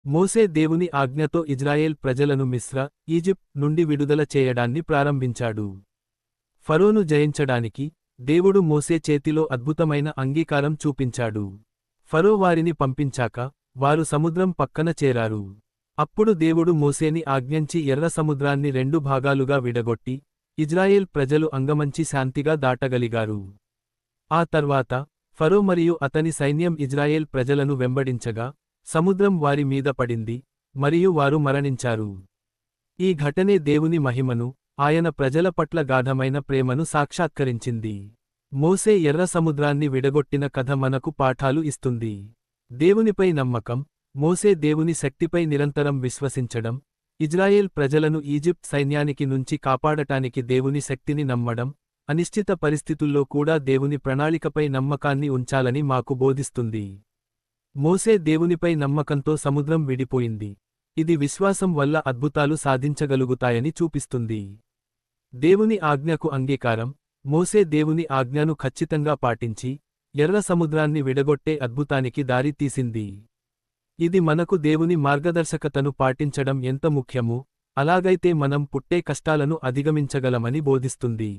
మోసే దేవుని ఆజ్ఞతో ఇజ్రాయేల్ ప్రజలను ఈజిప్ట్ నుండి విడుదల చేయడాన్ని ప్రారంభించాడు. ఫరోను జయించడానికి దేవుడు మోసే చేతిలో అద్భుతమైన అంగీకారం చూపించాడు. ఫరో వారిని పంపించాక వారు సముద్రం పక్కన చేరారు. అప్పుడు దేవుడు మోసేని ఆజ్ఞంచి ఎర్ర సముద్రాన్ని 2 భాగాలుగా విడగొట్టి ఇజ్రాయేల్ ప్రజలు అంగమంచి శాంతిగా దాటగలిగారు. ఆ తర్వాత ఫరో మరియు అతని సైన్యం ఇజ్రాయేల్ ప్రజలను వెంబడించగా సముద్రం వారి మీద పడింది మరియు వారు మరణించారు. ఈ ఘటనే దేవుని మహిమను, ఆయన ప్రజల పట్ల గాఢమైన ప్రేమను సాక్షాత్కరించింది. మోసే ఎర్ర సముద్రాన్ని విడగొట్టిన కథ మనకు పాఠాలు ఇస్తుంది. దేవునిపై నమ్మకం, మోసే దేవుని శక్తిపై నిరంతరం విశ్వసించడం, ఇజ్రాయేల్ ప్రజలను ఈజిప్ట్ సైన్యానికి నుంచి కాపాడటానికి దేవుని శక్తిని నమ్మడం, అనిశ్చిత పరిస్థితుల్లో కూడా దేవుని ప్రణాళికపై నమ్మకాన్ని ఉంచాలని మాకు బోధిస్తుంది. మోసే దేవునిపై నమ్మకంతో సముద్రం విడిపోయింది. ఇది విశ్వాసం వల్ల అద్భుతాలు సాధించగలుగుతాయని చూపిస్తుంది. దేవుని ఆజ్ఞకు అంగీకారం, మోసే దేవుని ఆజ్ఞను ఖచ్చితంగా పాటించి ఎర్ర సముద్రాన్ని విడగొట్టే అద్భుతానికి దారి తీసింది. ఇది మనకు దేవుని మార్గదర్శకతను పాటించడం ఎంత ముఖ్యమో, అలాగైతే మనం పుట్టే కష్టాలను అధిగమించగలమని బోధిస్తుంది.